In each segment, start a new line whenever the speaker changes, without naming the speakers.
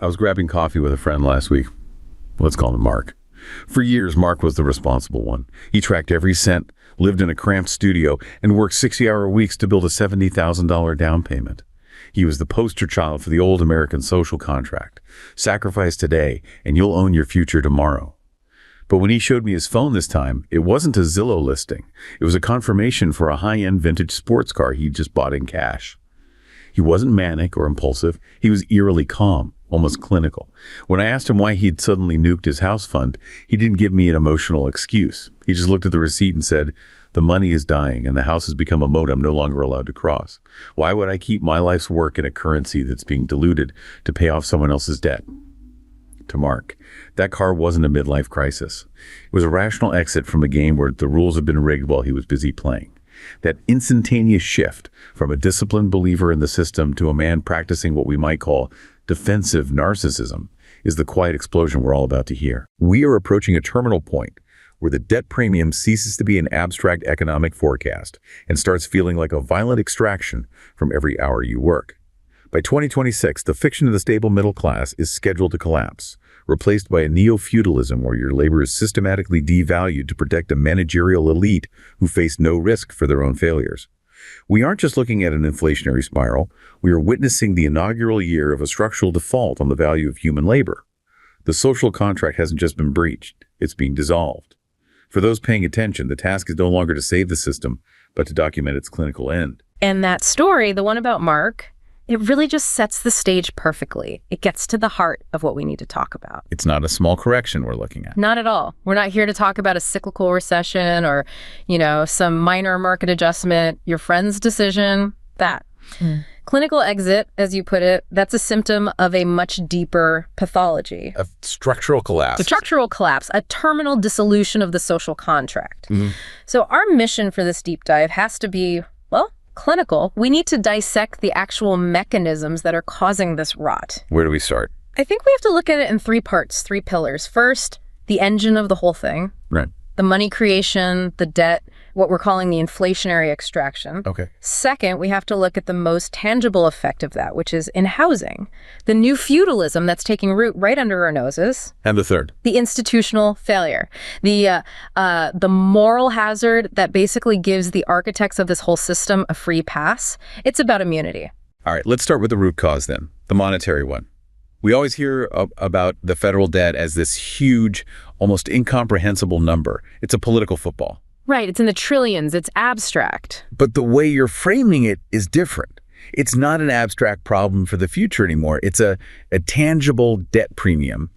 I was grabbing coffee with a friend last week. Let's call him Mark. For years, Mark was the responsible one. He tracked every cent, lived in a cramped studio, and worked 60-hour weeks to build a $70,000 down payment. He was the poster child for the old American social contract. Sacrifice today, and you'll own your future tomorrow. But when he showed me his phone this time, it wasn't a Zillow listing. It was a confirmation for a high-end vintage sports car he'd just bought in cash. He wasn't manic or impulsive. He was eerily calm, almost clinical. When I asked him why he'd suddenly nuked his house fund, he didn't give me an emotional excuse. He just looked at the receipt and said, "The money is dying and the house has become a moat I'm no longer allowed to cross. Why would I keep my life's work in a currency that's being diluted to pay off someone else's debt?" To Mark, that car wasn't a midlife crisis. It was a rational exit from a game where the rules had been rigged while he was busy playing. That instantaneous shift from a disciplined believer in the system to a man practicing what we might call defensive narcissism is the quiet explosion we're all about to hear. We are approaching a terminal point where the debt premium ceases to be an abstract economic forecast and starts feeling like a violent extraction from every hour you work. By 2026, the fiction of the stable middle class is scheduled to collapse, replaced by a neo-feudalism where your labor is systematically devalued to protect a managerial elite who face no risk for their own failures. We aren't just looking at an inflationary spiral, we are witnessing the inaugural year of a structural default on the value of human labor. The social contract hasn't just been breached, it's being dissolved. For those paying attention, the task is no longer to save the system, but to document its clinical end.
And that story, the one about Mark, it really just sets the stage perfectly. It gets to the heart of what we need to talk about.
It's not a small correction we're looking at.
Not at all. We're not here to talk about a cyclical recession or, some minor market adjustment, your friend's decision, that. Clinical exit, as you put it, that's a symptom of a much deeper pathology.
A structural collapse.
A structural collapse, a terminal dissolution of the social contract. So our mission for this deep dive has to be, clinical. We need to dissect the actual mechanisms that are causing this rot.
Where do we start?
I think we have to look at it in 3 parts, 3 pillars. First, the engine of the whole thing.
Right.
The money creation, the debt, what we're calling the inflationary extraction.
Okay.
Second, we have to look at the most tangible effect of that, which is in housing. The new feudalism that's taking root right under our noses.
And the third?
The institutional failure. The moral hazard that basically gives the architects of this whole system a free pass. It's about immunity.
All right, let's start with the root cause then, the monetary one. We always hear about the federal debt as this huge, almost incomprehensible number. It's a political football.
Right, it's in the trillions, it's abstract.
But the way you're framing it is different. It's not an abstract problem for the future anymore. It's a tangible debt premium.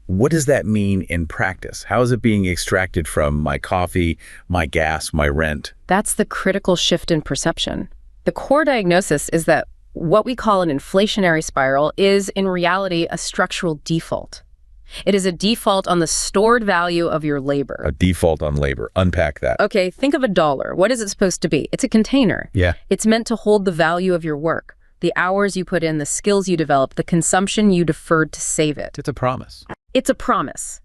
What does that mean in practice? How is it being extracted from my coffee, my gas, my rent?
That's the critical shift in perception. The core diagnosis is that what we call an inflationary spiral is, in reality, a structural default. It is a default on the stored value of your labor.
A default on labor. Unpack that.
Okay, think of a dollar. What is it supposed to be? It's a container.
Yeah.
It's meant to hold the value of your work, the hours you put in, the skills you develop, the consumption you deferred to save it.
It's a promise.
It's a promise.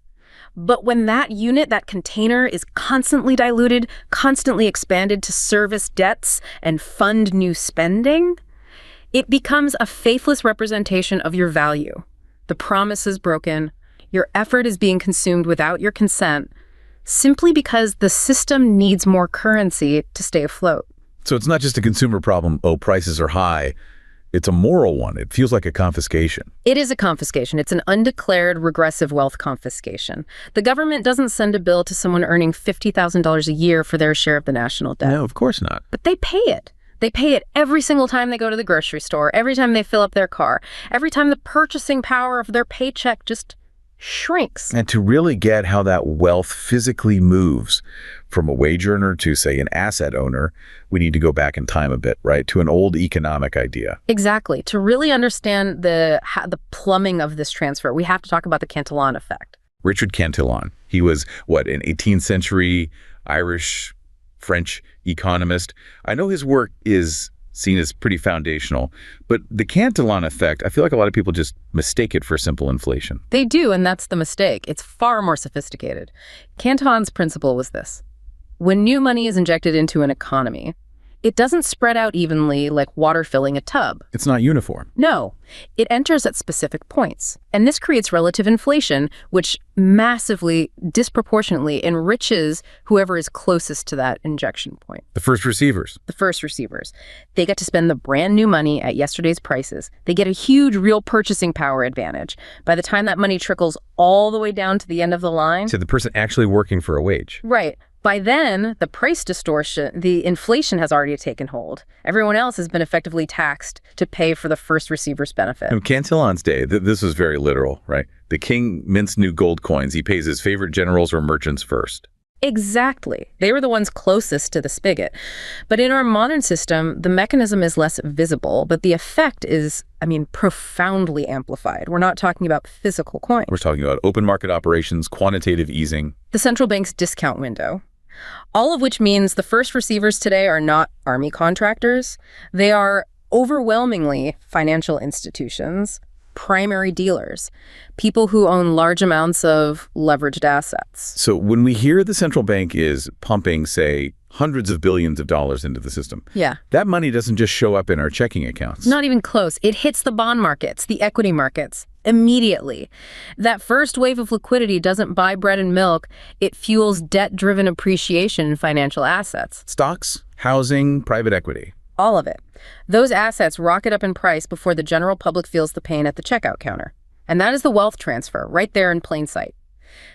But when that unit, that container, is constantly diluted, constantly expanded to service debts and fund new spending, it becomes a faithless representation of your value. The promise is broken. Your effort is being consumed without your consent, simply because the system needs more currency to stay afloat.
So it's not just a consumer problem, prices are high. It's a moral one. It feels like a confiscation.
It is a confiscation. It's an undeclared regressive wealth confiscation. The government doesn't send a bill to someone earning $50,000 a year for their share of the national debt.
No, of course not.
But they pay it. They pay it every single time they go to the grocery store, every time they fill up their car, every time the purchasing power of their paycheck just shrinks.
And to really get how that wealth physically moves from a wage earner to, say, an asset owner, we need to go back in time a bit, right? To an old economic idea.
Exactly. To really understand the plumbing of this transfer, we have to talk about the Cantillon effect.
Richard Cantillon. He was, an 18th century Irish, French economist. I know his work is seen as pretty foundational, but the Cantillon effect, I feel like a lot of people just mistake it for simple inflation.
They do, and that's the mistake. It's far more sophisticated. Cantillon's principle was this. When new money is injected into an economy, It doesn't spread out evenly like water filling a tub.
It's not uniform.
No, it enters at specific points. And this creates relative inflation, which massively, disproportionately enriches whoever is closest to that injection point.
The first receivers.
The first receivers. They get to spend the brand new money at yesterday's prices. They get a huge real purchasing power advantage. By the time that money trickles all the way down to the end of the line.
To the person actually working for a wage.
Right. By then, the price distortion, the inflation has already taken hold. Everyone else has been effectively taxed to pay for the first receiver's benefit.
In Cantillon's day, this was very literal, right? The king mints new gold coins. He pays his favorite generals or merchants first.
Exactly. They were the ones closest to the spigot. But in our modern system, the mechanism is less visible, but the effect is, profoundly amplified. We're not talking about physical coins.
We're talking about open market operations, quantitative easing.
The central bank's discount window. All of which means the first receivers today are not army contractors. They are overwhelmingly financial institutions, primary dealers, people who own large amounts of leveraged assets.
So when we hear the central bank is pumping, say, hundreds of billions of dollars into the system, that money doesn't just show up in our checking accounts.
Not even close. It hits the bond markets, the equity markets, immediately. That first wave of liquidity doesn't buy bread and milk. It fuels debt-driven appreciation in financial assets.
Stocks, housing, private equity.
All of it. Those assets rocket up in price before the general public feels the pain at the checkout counter. And that is the wealth transfer, right there in plain sight.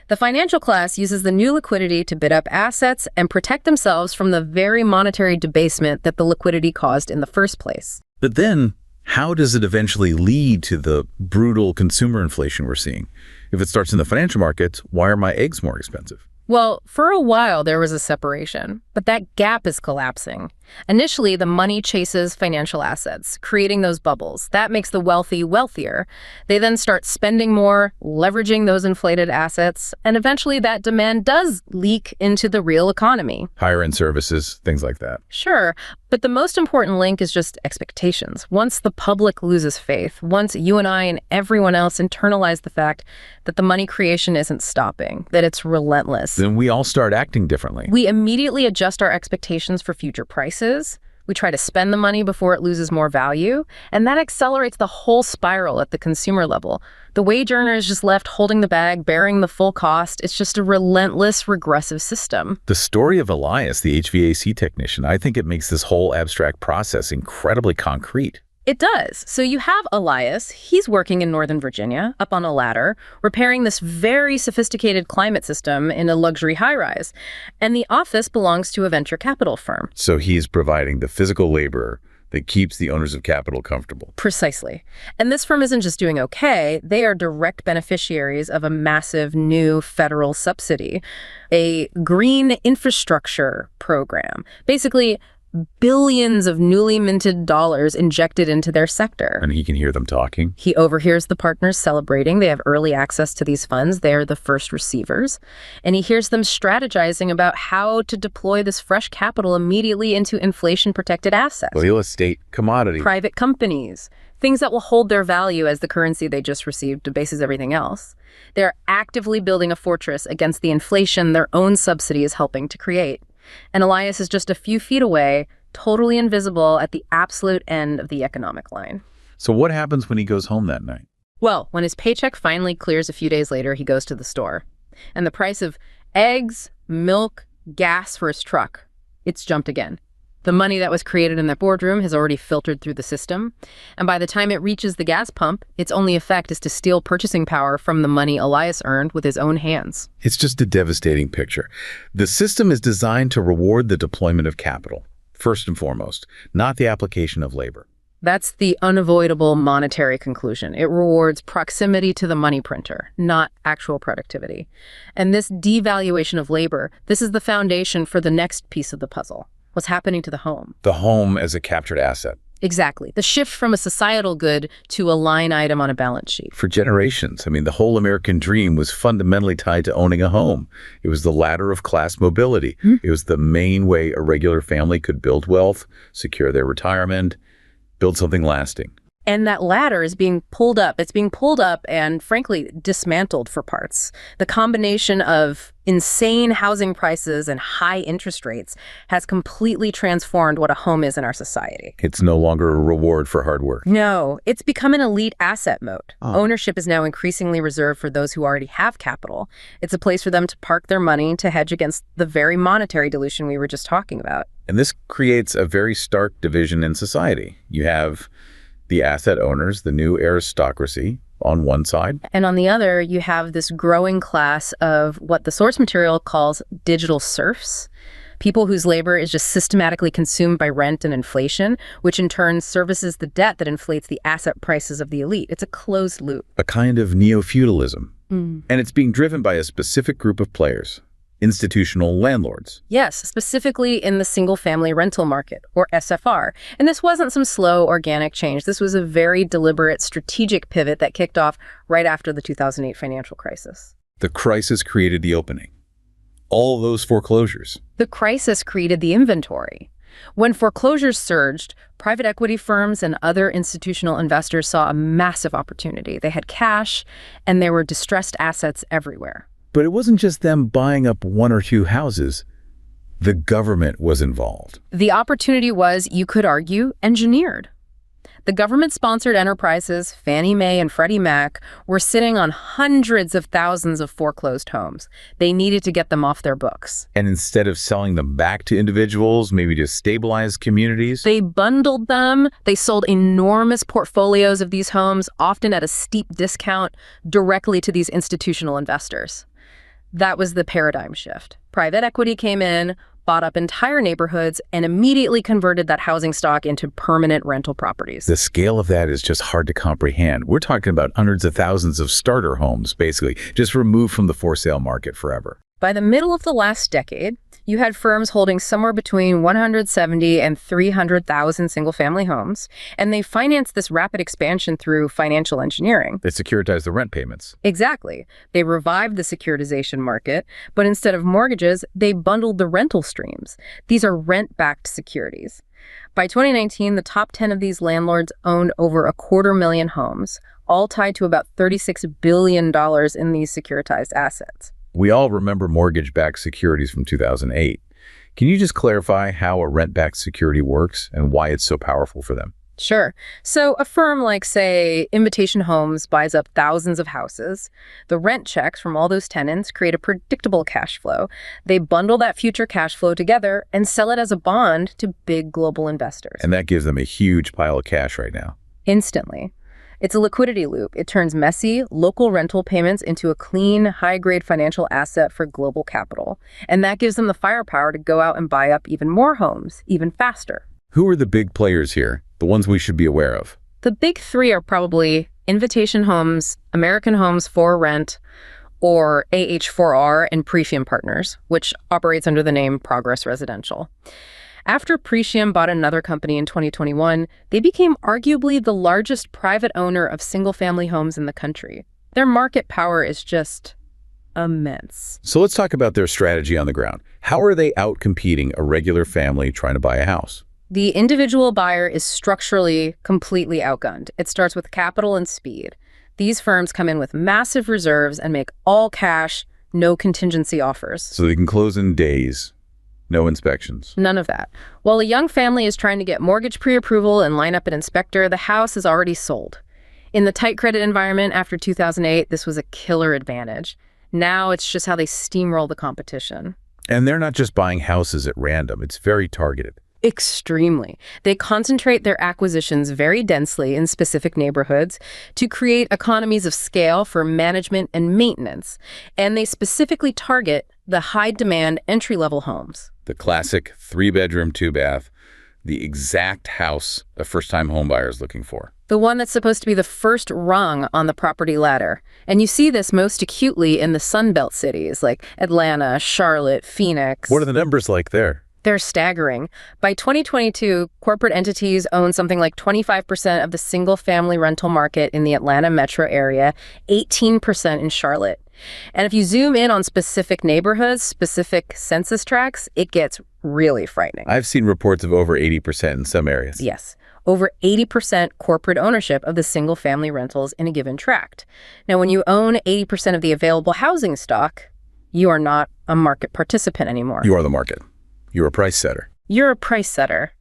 The financial class uses the new liquidity to bid up assets and protect themselves from the very monetary debasement that the liquidity caused in the first place.
But then, how does it eventually lead to the brutal consumer inflation we're seeing? If it starts in the financial markets, why are my eggs more expensive?
Well, for a while there was a separation, but that gap is collapsing. Initially, the money chases financial assets, creating those bubbles. That makes the wealthy wealthier. They then start spending more, leveraging those inflated assets, and eventually that demand does leak into the real economy.
Higher-end services, things like that.
Sure, but the most important link is just expectations. Once the public loses faith, once you and I and everyone else internalize the fact that the money creation isn't stopping, that it's relentless,
then we all start acting differently.
We immediately adjust our expectations for future prices. We try to spend the money before it loses more value, and that accelerates the whole spiral at the consumer level. The wage earner is just left holding the bag, bearing the full cost. It's just a relentless, regressive system.
The story of Elias, the HVAC technician, I think it makes this whole abstract process incredibly concrete.
It does. So you have Elias. He's working in Northern Virginia, up on a ladder, repairing this very sophisticated climate system in a luxury high-rise. And the office belongs to a venture capital firm.
So he's providing the physical labor that keeps the owners of capital comfortable.
Precisely. And this firm isn't just doing okay. They are direct beneficiaries of a massive new federal subsidy, a green infrastructure program. Basically, billions of newly minted dollars injected into their sector.
And he can hear them talking.
He overhears the partners celebrating. They have early access to these funds. They're the first receivers. And he hears them strategizing about how to deploy this fresh capital immediately into inflation-protected assets.
Real estate, commodity.
Private companies. Things that will hold their value as the currency they just received debases everything else. They're actively building a fortress against the inflation their own subsidy is helping to create. And Elias is just a few feet away, totally invisible at the absolute end of the economic line.
So what happens when he goes home that night?
Well, when his paycheck finally clears a few days later, he goes to the store. And the price of eggs, milk, gas for his truck, it's jumped again. The money that was created in that boardroom has already filtered through the system. And by the time it reaches the gas pump, its only effect is to steal purchasing power from the money Elias earned with his own hands.
It's just a devastating picture. The system is designed to reward the deployment of capital, first and foremost, not the application of labor.
That's the unavoidable monetary conclusion. It rewards proximity to the money printer, not actual productivity. And this devaluation of labor, this is the foundation for the next piece of the puzzle. What's happening to the home?
The home as a captured asset.
Exactly. The shift from a societal good to a line item on a balance sheet.
For generations, the whole American dream was fundamentally tied to owning a home. It was the ladder of class mobility. It was the main way a regular family could build wealth, secure their retirement, build something lasting.
And that ladder is being pulled up. It's being pulled up and, frankly, dismantled for parts. The combination of insane housing prices and high interest rates has completely transformed what a home is in our society.
It's no longer a reward for hard work.
No, it's become an elite asset mode. Ownership is now increasingly reserved for those who already have capital. It's a place for them to park their money to hedge against the very monetary dilution we were just talking about.
And this creates a very stark division in society. You have the asset owners, the new aristocracy, on one side.
And on the other, you have this growing class of what the source material calls digital serfs, people whose labor is just systematically consumed by rent and inflation, which in turn services the debt that inflates the asset prices of the elite. It's a closed loop.
A kind of neo-feudalism. And it's being driven by a specific group of players. Institutional landlords.
Yes, specifically in the single-family rental market, or SFR. And this wasn't some slow, organic change. This was a very deliberate, strategic pivot that kicked off right after the 2008 financial crisis.
The crisis created the opening. All those foreclosures.
The crisis created the inventory. When foreclosures surged, private equity firms and other institutional investors saw a massive opportunity. They had cash, and there were distressed assets everywhere.
But it wasn't just them buying up one or two houses. The government was involved.
The opportunity was, you could argue, engineered. The government-sponsored enterprises, Fannie Mae and Freddie Mac, were sitting on hundreds of thousands of foreclosed homes. They needed to get them off their books.
And instead of selling them back to individuals, maybe to stabilize communities,
they bundled them. They sold enormous portfolios of these homes, often at a steep discount, directly to these institutional investors. That was the paradigm shift. Private equity came in, bought up entire neighborhoods, and immediately converted that housing stock into permanent rental properties.
the scale of that is just hard to comprehend. We're talking about hundreds of thousands of starter homes, basically, just removed from the for-sale market forever.
By the middle of the last decade, you had firms holding somewhere between 170 and 300,000 single-family homes, and they financed this rapid expansion through financial engineering.
They securitized the rent payments.
Exactly. They revived the securitization market, but instead of mortgages, they bundled the rental streams. These are rent-backed securities. By 2019, the top 10 of these landlords owned over 250,000 homes, all tied to about $36 billion in these securitized assets.
We all remember mortgage-backed securities from 2008. Can you just clarify how a rent-backed security works and why it's so powerful for them?
Sure. So a firm like, say, Invitation Homes buys up thousands of houses. The rent checks from all those tenants create a predictable cash flow. They bundle that future cash flow together and sell it as a bond to big global investors.
And that gives them a huge pile of cash right now.
Instantly. It's a liquidity loop. It turns messy, local rental payments into a clean, high-grade financial asset for global capital. And that gives them the firepower to go out and buy up even more homes, even faster.
Who are the big players here, the ones we should be aware of?
The big three are probably Invitation Homes, American Homes for Rent, or AH4R, and Pretium Partners, which operates under the name Progress Residential. After Pretium bought another company in 2021, they became arguably the largest private owner of single-family homes in the country. Their market power is just immense.
So let's talk about their strategy on the ground. How are they out-competing a regular family trying to buy a house?
The individual buyer is structurally completely outgunned. It starts with capital and speed. These firms come in with massive reserves and make all cash, no contingency offers.
So they can close in days. No inspections.
None of that. While a young family is trying to get mortgage pre-approval and line up an inspector, the house is already sold. In the tight credit environment after 2008, this was a killer advantage. Now it's just how they steamroll the competition.
And they're not just buying houses at random. It's very targeted.
Extremely. They concentrate their acquisitions very densely in specific neighborhoods to create economies of scale for management and maintenance. And they specifically target the high-demand entry-level homes.
The classic 3-bedroom, 2-bath, the exact house a first-time homebuyer is looking for.
The one that's supposed to be the first rung on the property ladder. And you see this most acutely in the Sun Belt cities like Atlanta, Charlotte, Phoenix.
What are the numbers like there?
They're staggering. By 2022, corporate entities own something like 25% of the single-family rental market in the Atlanta metro area, 18% in Charlotte. And if you zoom in on specific neighborhoods, specific census tracts, it gets really frightening.
I've seen reports of over 80% in some areas.
Yes. over 80% corporate ownership of the single-family rentals in a given tract. Now, when you own 80% of the available housing stock, you are not a market participant anymore.
You are the market. You're a price setter.
You're a price setter.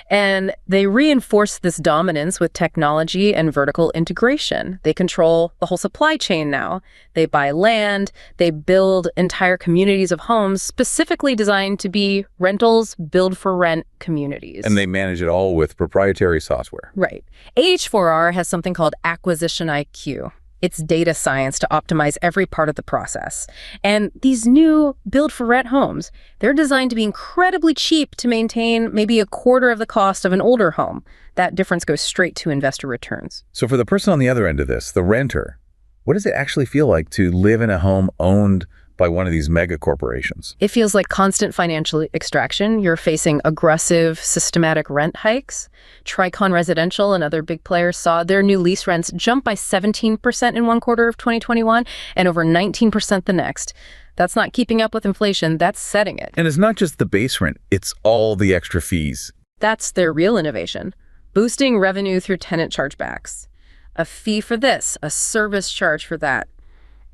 And they reinforce this dominance with technology and vertical integration. They control the whole supply chain now. They buy land. They build entire communities of homes specifically designed to be rentals, build-for-rent communities.
And they manage it all with proprietary software.
Right. AH4R has something called acquisition IQ. It's data science to optimize every part of the process. And these new build-for-rent homes, they're designed to be incredibly cheap to maintain maybe a quarter of the cost of an older home. That difference goes straight to investor returns.
So for the person on the other end of this, the renter, what does it actually feel like to live in a home owned by one of these mega corporations?
It feels like constant financial extraction. You're facing aggressive, systematic rent hikes. Tricon Residential and other big players saw their new lease rents jump by 17% in one quarter of 2021 and over 19% the next. That's not keeping up with inflation, that's setting it.
And it's not just the base rent, it's all the extra fees.
That's their real innovation, boosting revenue through tenant chargebacks. A fee for this, a service charge for that.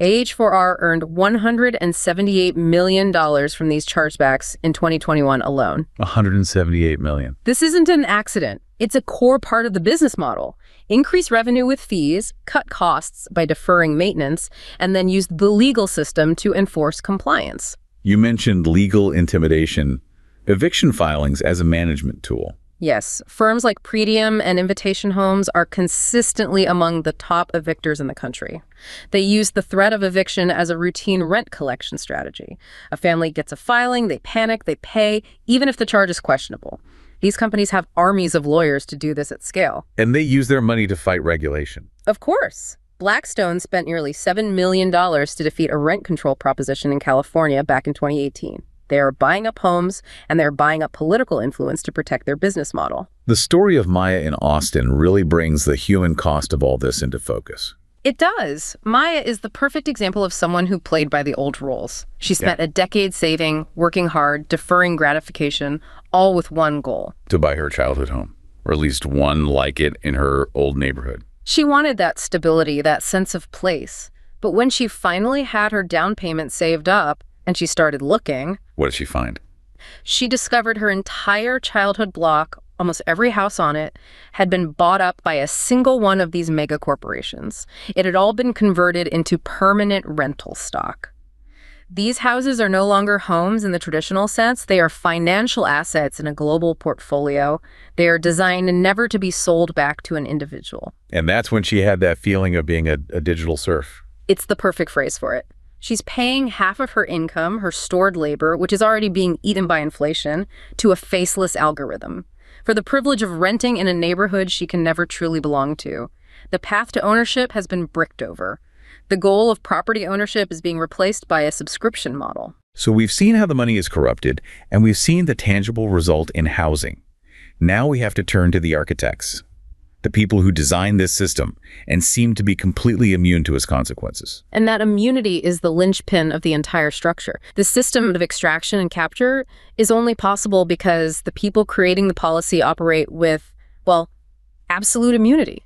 AH4R earned $178 million from these chargebacks in 2021 alone.
$178 million.
This isn't an accident. It's a core part of the business model. Increase revenue with fees, cut costs by deferring maintenance, and then use the legal system to enforce compliance.
You mentioned legal intimidation, eviction filings as a management tool.
Yes, firms like Pretium and Invitation Homes are consistently among the top evictors in the country. They use the threat of eviction as a routine rent collection strategy. A family gets a filing, they panic, they pay, even if the charge is questionable. These companies have armies of lawyers to do this at scale.
And they use their money to fight regulation.
Of course. Blackstone spent nearly $7 million to defeat a rent control proposition in California back in 2018. They are buying up homes, and they're buying up political influence to protect their business model.
The story of Maya in Austin really brings the human cost of all this into focus.
It does. Maya is the perfect example of someone who played by the old rules. She spent a decade saving, working hard, deferring gratification, all with one goal.
To buy her childhood home, or at least one like it in her old neighborhood.
She wanted that stability, that sense of place. But when she finally had her down payment saved up, and she started looking...
What did she find?
She discovered her entire childhood block, almost every house on it, had been bought up by a single one of these mega corporations. It had all been converted into permanent rental stock. These houses are no longer homes in the traditional sense. They are financial assets in a global portfolio. They are designed never to be sold back to an individual.
And that's when she had that feeling of being a digital serf.
It's the perfect phrase for it. She's paying half of her income, her stored labor, which is already being eaten by inflation, to a faceless algorithm. For the privilege of renting in a neighborhood she can never truly belong to. The path to ownership has been bricked over. The goal of property ownership is being replaced by a subscription model.
So we've seen how the money is corrupted, and we've seen the tangible result in housing. Now we have to turn to the architects, the people who designed this system and seem to be completely immune to its consequences.
And that immunity is the linchpin of the entire structure. The system of extraction and capture is only possible because the people creating the policy operate with, well, absolute immunity.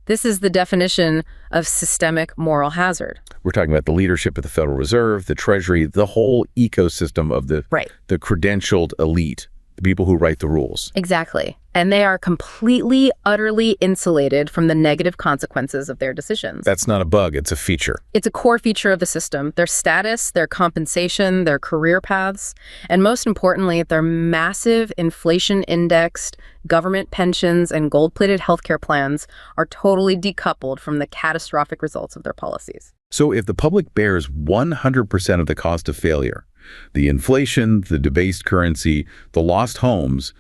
This is the definition of systemic moral hazard.
We're talking about the leadership of the Federal Reserve, the Treasury, the whole ecosystem of the credentialed elite, the people who write the rules.
Exactly. And they are completely, utterly insulated from the negative consequences of their decisions.
That's not a bug, it's a feature.
It's a core feature of the system. Their status, their compensation, their career paths, and most importantly, their massive inflation-indexed government pensions and gold-plated healthcare plans are totally decoupled from the catastrophic results of their policies.
So if the public bears 100% of the cost of failure, the inflation, the debased currency, the lost homes,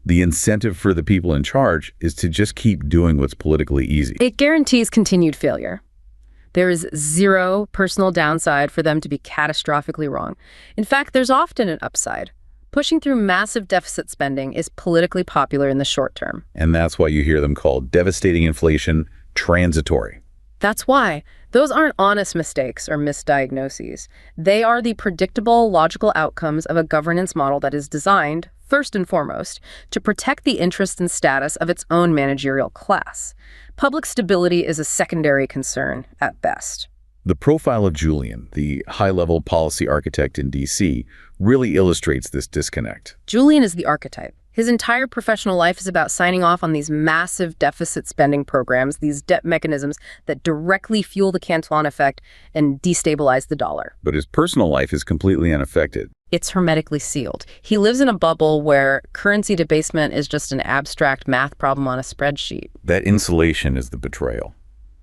the incentive for the people in charge is to just keep doing what's politically easy.
It guarantees continued failure. There is zero personal downside for them to be catastrophically wrong. In fact, there's often an upside. Pushing through massive deficit spending is politically popular in the short term.
And that's why you hear them called devastating inflation transitory.
That's why. Those aren't honest mistakes or misdiagnoses. They are the predictable, logical outcomes of a governance model that is designed first and foremost, to protect the interests and status of its own managerial class. Public stability is a secondary concern at best.
The profile of Julian, the high-level policy architect in D.C., really illustrates this disconnect.
Julian is the archetype. His entire professional life is about signing off on these massive deficit spending programs, these debt mechanisms that directly fuel the Cantillon effect and destabilize the dollar.
But his personal life is completely unaffected.
It's hermetically sealed. He lives in a bubble where currency debasement is just an abstract math problem on a spreadsheet.
That insulation is the betrayal.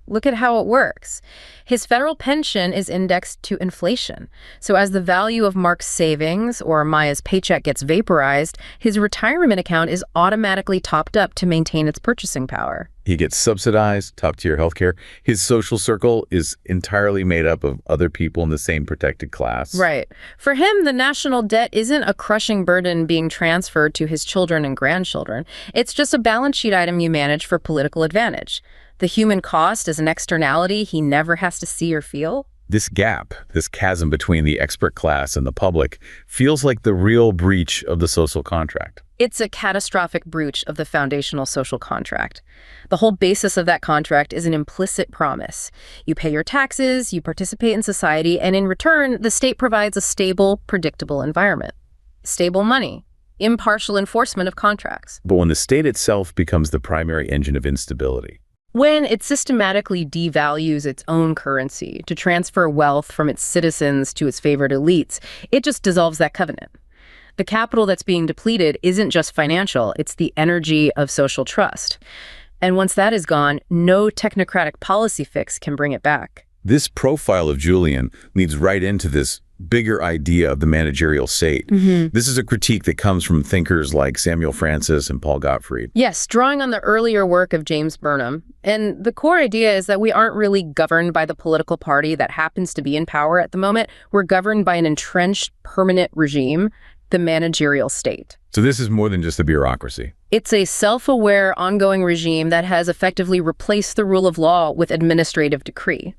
Look at how it works. His federal pension is indexed to inflation. So as the value of Mark's savings or Maya's paycheck gets vaporized, his retirement account is automatically topped up to maintain its purchasing power.
He gets subsidized, top-tier healthcare. His social circle is entirely made up of other people in the same protected class.
Right. For him, the national debt isn't a crushing burden being transferred to his children and grandchildren. It's just a balance sheet item you manage for political advantage. The human cost is an externality he never has to see or feel.
This gap, this chasm between the expert class and the public, feels like the real breach of the social contract.
It's a catastrophic breach of the foundational social contract. The whole basis of that contract is an implicit promise. You pay your taxes, you participate in society, and in return, the state provides a stable, predictable environment. Stable money, impartial enforcement of contracts.
But when the state itself becomes the primary engine of instability,
when it systematically devalues its own currency to transfer wealth from its citizens to its favored elites, it just dissolves that covenant. The capital that's being depleted isn't just financial, it's the energy of social trust. And once that is gone, no technocratic policy fix can bring it back.
this profile of Julian leads right into this bigger idea of the managerial state. This is a critique that comes from thinkers like Samuel Francis and Paul Gottfried.
Yes, drawing on the earlier work of James Burnham. And the core idea is that we aren't really governed by the political party that happens to be in power at the moment. We're governed by an entrenched, permanent regime, the managerial state.
So this is more than just a bureaucracy.
It's a self-aware, ongoing regime that has effectively replaced the rule of law with administrative decree.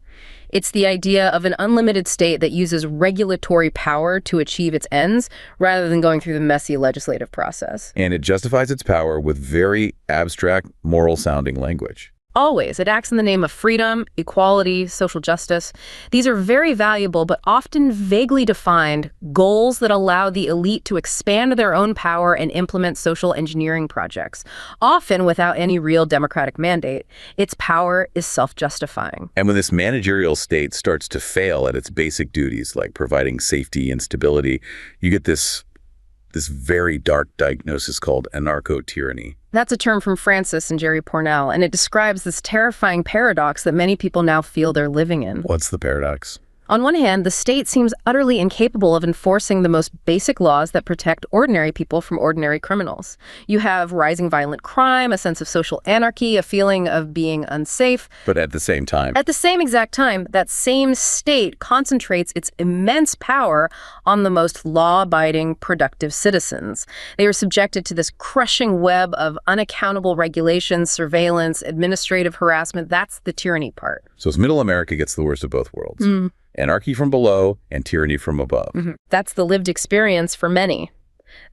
It's the idea of an unlimited state that uses regulatory power to achieve its ends rather than going through the messy legislative process.
And it justifies its power with very abstract, moral-sounding language.
Always. It acts in the name of freedom, equality, social justice. These are very valuable but often vaguely defined goals that allow the elite to expand their own power and implement social engineering projects, often without any real democratic mandate. Its power is self-justifying.
And when this managerial state starts to fail at its basic duties, like providing safety and stability, you get this very dark diagnosis called anarcho-tyranny.
That's a term from Francis and Jerry Pournelle, and it describes this terrifying paradox that many people now feel they're living in.
What's the paradox?
On one hand, the state seems utterly incapable of enforcing the most basic laws that protect ordinary people from ordinary criminals. You have rising violent crime, a sense of social anarchy, a feeling of being unsafe.
But at the same time,
exact time, that same state concentrates its immense power on the most law-abiding, productive citizens. They are subjected to this crushing web of unaccountable regulations, surveillance, administrative harassment. That's the tyranny part.
So as middle America gets the worst of both worlds. Anarchy from below and tyranny from above.
That's the lived experience for many.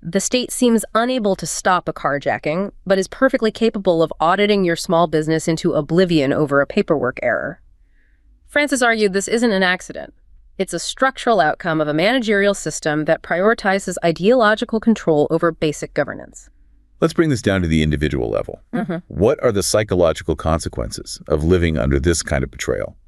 The state seems unable to stop a carjacking, but is perfectly capable of auditing your small business into oblivion over a paperwork error. Francis argued this isn't an accident. It's a structural outcome of a managerial system that prioritizes ideological control over basic governance.
Let's bring this down to the individual level. What are the psychological consequences of living under this kind of betrayal?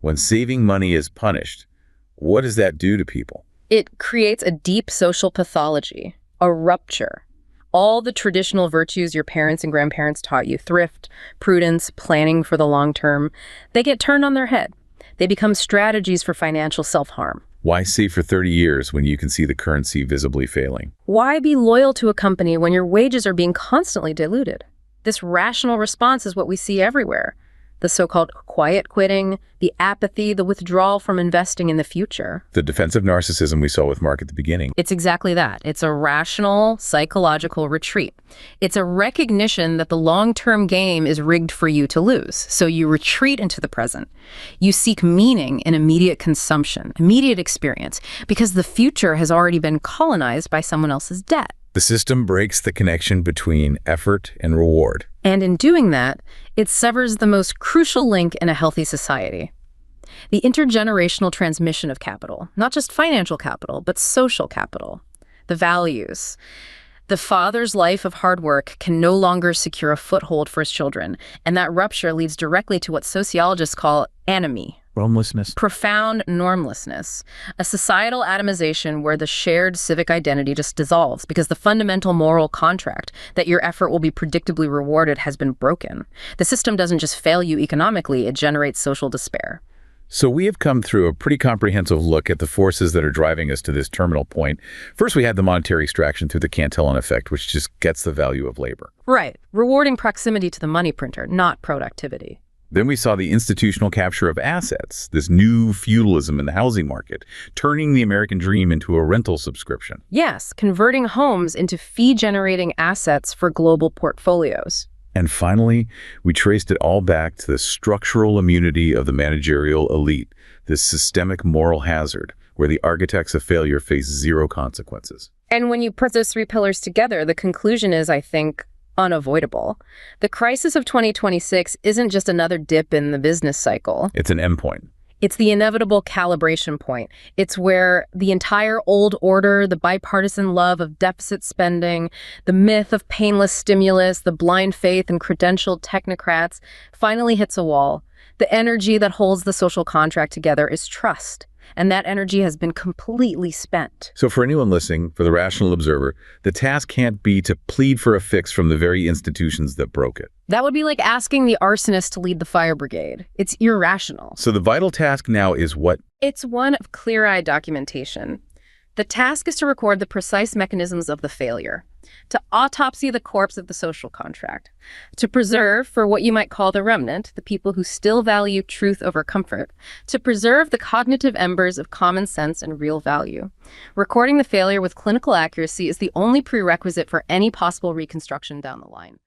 When saving money is punished, what does that do to people?
It creates a deep social pathology, a rupture. All the traditional virtues your parents and grandparents taught you, thrift, prudence, planning for the long term, they get turned on their head. They become strategies for financial self-harm.
Why save for 30 years when you can see the currency visibly failing?
Why be loyal to a company when your wages are being constantly diluted? This rational response is what we see everywhere. The so-called quiet quitting, the apathy, the withdrawal from investing in the future.
The defensive narcissism we saw with Mark at the beginning.
It's exactly that. It's a rational, psychological retreat. It's a recognition that the long-term game is rigged for you to lose. So you retreat into the present. You seek meaning in immediate consumption, immediate experience, because the future has already been colonized by someone else's debt.
The system breaks the connection between effort and reward.
And in doing that, it severs the most crucial link in a healthy society: the intergenerational transmission of capital, not just financial capital, but social capital, the values. The father's life of hard work can no longer secure a foothold for his children, and that rupture leads directly to what sociologists call anomie.
Normlessness.
Profound normlessness, a societal atomization where the shared civic identity just dissolves because the fundamental moral contract that your effort will be predictably rewarded has been broken. The system doesn't just fail you economically, it generates social despair.
So we have come through a pretty comprehensive look at the forces that are driving us to this terminal point. First, we had the monetary extraction through the Cantillon effect, which just gets the value of labor.
Right, rewarding proximity to the money printer, not productivity.
Then we saw the institutional capture of assets, this new feudalism in the housing market, turning the American dream into a rental subscription.
Yes, converting homes into fee-generating assets for global portfolios.
And finally, we traced it all back to the structural immunity of the managerial elite, this systemic moral hazard where the architects of failure face zero consequences.
And when you put those three pillars together, the conclusion is, I think, unavoidable. The crisis of 2026 isn't just another dip in the business cycle.
It's an endpoint.
It's the inevitable calibration point. It's where the entire old order, the bipartisan love of deficit spending, the myth of painless stimulus, the blind faith in credentialed technocrats finally hits a wall. The energy that holds the social contract together is trust. And that energy has been completely spent.
So for anyone listening, for the rational observer, the task can't be to plead for a fix from the very institutions that broke it.
That would be like asking the arsonist to lead the fire brigade. It's irrational.
So the vital task now is what?
It's one of clear-eyed documentation. The task is to record the precise mechanisms of the failure, to autopsy the corpse of the social contract, to preserve, for what you might call the remnant, the people who still value truth over comfort, to preserve the cognitive embers of common sense and real value. Recording the failure with clinical accuracy is the only prerequisite for any possible reconstruction down the line.